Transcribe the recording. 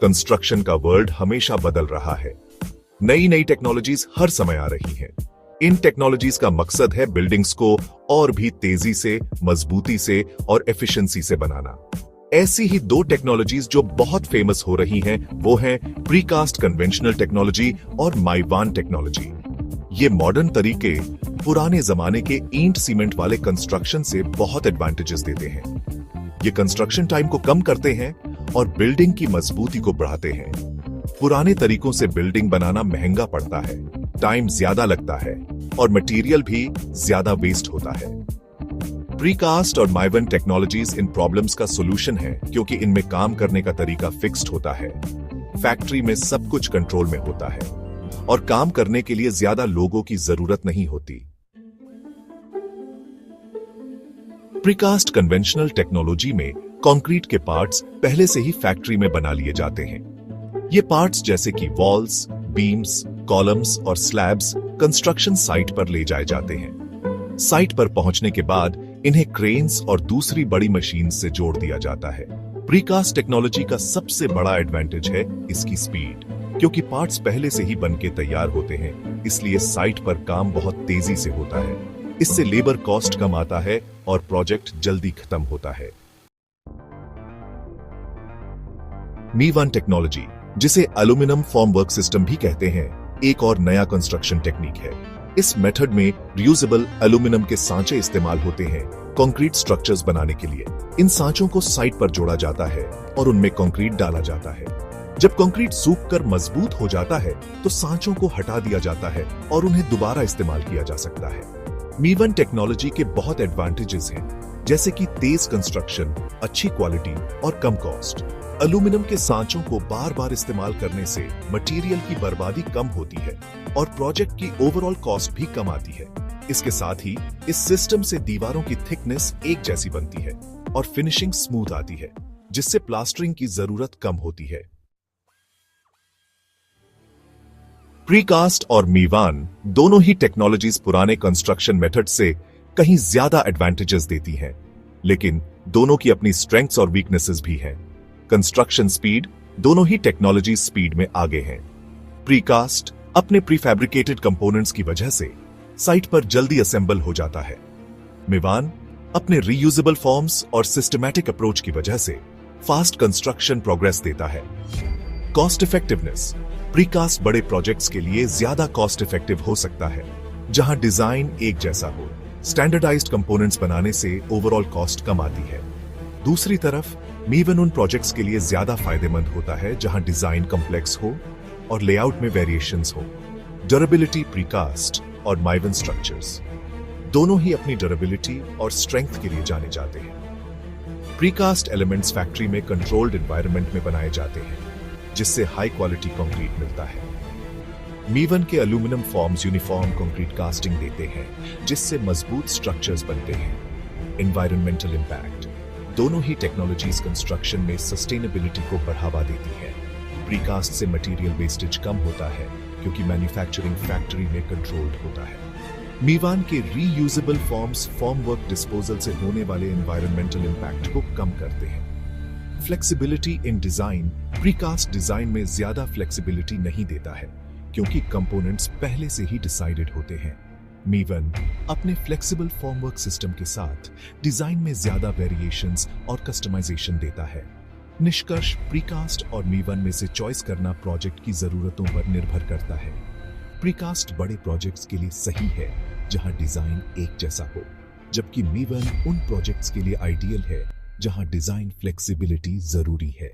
Construction का world हमेशा बदल रहा है। नई नई टेक्नोलॉजीज हर समय आ रही हैं। इन टेक्नोलॉजीज का मकसद है बिल्डिंग्स को और भी तेजी से, मजबूती से और एफिशिएंसी से बनाना। ऐसी ही दो टेक्नोलॉजीज जो बहुत फेमस हो रही हैं, वो हैं प्रीकास्ट कन्वेंशनल टेक्नोलॉजी और माइवान टेक्नोलॉजी। ये मॉडर्न तरीके पुराने जमाने के ईंट सीमेंट वाले कंस्ट्रक्शन से बहुत एडवांटेजेस देते हैं। ये कंस्ट्रक्शन टाइम को कम करते हैं और बिल्डिंग की मजबूती को बढ़ाते हैं। पुराने तरीकों से बिल्डिंग बनाना महंगा पड़ता है, टाइम ज्यादा लगता है और मटेरियल भी ज्यादा वेस्ट होता है। प्रीकास्ट और माइवन टेक्नोलॉजीज इन प्रॉब्लम्स का सॉल्यूशन है, क्योंकि इनमें काम करने का तरीका फिक्स्ड होता है। फैक्ट्री में सब कुछ कंट्रोल में होता है और काम करने के लिए ज्यादा लोगों की जरूरत नहीं होती। प्रीकास्ट कन्वेंशनल टेक्नोलॉजी में कंक्रीट के पार्ट्स पहले से ही फैक्ट्री में बना लिए जाते हैं। ये पार्ट्स जैसे कि वॉल्स, बीम्स, कॉलम्स और स्लैब्स कंस्ट्रक्शन साइट पर ले जाए जाते हैं। साइट पर पहुंचने के बाद इन्हें क्रेन्स और दूसरी बड़ी मशीन से जोड़ दिया जाता है। प्रीकास्ट टेक्नोलॉजी का सबसे बड़ा एडवांटेज है इसकी स्पीड, क्योंकि पार्ट्स पहले से ही बनके तैयार होते हैं, इसलिए साइट पर काम बहुत तेजी से होता है। इससे लेबर कॉस्ट कम आता है और प्रोजेक्ट जल्दी खत्म होता है। मीवान टेक्नोलॉजी, जिसे एल्यूमिनियम फॉर्मवर्क सिस्टम भी कहते हैं, एक और नया कंस्ट्रक्शन टेक्निक है। इस मेथड में रियूजेबल एल्यूमिनियम के सांचे इस्तेमाल होते हैं कंक्रीट स्ट्रक्चर्स बनाने के लिए। इन सांचों को साइट पर जोड़ा जाता है और उनमें कंक्रीट डाला जाता है। जब कंक्रीट सूखकर मजबूत हो जाता है तो सांचों को हटा दिया जाता है और उन्हें दोबारा इस्तेमाल किया जा सकता है। मीवन टेक्नोलॉजी के बहुत एडवांटेजेस हैं, जैसे कि तेज कंस्ट्रक्शन, अच्छी क्वालिटी और कम कॉस्ट। एल्यूमिनियम के सांचों को बार बार इस्तेमाल करने से मटेरियल की बर्बादी कम होती है और प्रोजेक्ट की ओवरऑल कॉस्ट भी कम आती है। इसके साथ ही इस सिस्टम से दीवारों की थिकनेस एक जैसी बनती है और फिनिशिंग स्मूथ आती है, जिससे प्लास्टरिंग की जरूरत कम होती है। प्रीकास्ट और मीवान दोनों ही टेक्नोलॉजीज पुराने कंस्ट्रक्शन मेथड से कहीं ज्यादा एडवांटेजेस देती हैं, लेकिन दोनों की अपनी स्ट्रेंथ्स और वीकनेसेस भी हैं। कंस्ट्रक्शन स्पीड, दोनों ही टेक्नोलॉजी स्पीड में आगे हैं। प्रीकास्ट अपने प्रीफैब्रिकेटेड कंपोनेंट्स की वजह से साइट पर जल्दी असेंबल हो जाता है। मीवान अपने रीयूजेबल फॉर्म्स और सिस्टमैटिक अप्रोच की वजह से फास्ट कंस्ट्रक्शन प्रोग्रेस देता है। कॉस्ट इफेक्टिवनेस, प्रीकास्ट बड़े प्रोजेक्ट्स के लिए ज्यादा कॉस्ट इफेक्टिव हो सकता है, जहां डिजाइन एक जैसा हो। स्टैंडर्डाइज्ड कंपोनेंट्स बनाने से ओवरऑल कॉस्ट कम आती है। दूसरी तरफ मीवन उन प्रोजेक्ट्स के लिए ज्यादा फायदेमंद होता है जहां डिजाइन कॉम्प्लेक्स हो और लेआउट में वेरिएशंस हो। ड्यूरेबिलिटी, प्रीकास्ट और माइवन स्ट्रक्चर्स दोनों ही अपनी ड्यूरेबिलिटी और स्ट्रेंथ के लिए जाने जाते हैं। प्रीकास्ट एलिमेंट्स फैक्ट्री में कंट्रोल्ड एनवायरनमेंट में बनाए जाते हैं, जिससे हाई क्वालिटी कंक्रीट मिलता है। मीवन के aluminium forms uniform concrete casting देते हैं, जिससे मजबूत स्ट्रक्चर्स बनते हैं। एनवायरमेंटल इंपैक्ट, दोनों ही टेक्नोलॉजीज कंस्ट्रक्शन में सस्टेनेबिलिटी को बढ़ावा देती है। प्रीकास्ट से मटेरियल वेस्टेज कम होता है, क्योंकि मैन्युफैक्चरिंग फैक्ट्री में कंट्रोल्ड होता है। मीवान के रीयूजेबल फॉर्म्स फॉर्मवर्क डिस्पोजल से होने वाले एनवायरमेंटल इंपैक्ट को कम करते हैं। फ्लेक्सिबिलिटी इन डिजाइन, प्रीकास्ट डिजाइन में ज्यादा फ्लेक्सिबिलिटी नहीं देता है, क्योंकि कंपोनेंट्स पहले से ही डिसाइडेड होते हैं। मीवन अपने फ्लेक्सिबल फॉर्मवर्क सिस्टम के साथ डिजाइन में ज्यादा वेरिएशंस और कस्टमाइजेशन देता है। निष्कर्ष, प्रीकास्ट और मीवन में से चॉइस करना प्रोजेक्ट की जरूरतों पर निर्भर करता है। प्रीकास्ट बड़े प्रोजेक्ट्स के लिए सही है जहां डिजाइन एक जैसा हो, जबकि मीवन उन प्रोजेक्ट्स के लिए आइडियल है जहां डिजाइन फ्लेक्सिबिलिटी जरूरी है।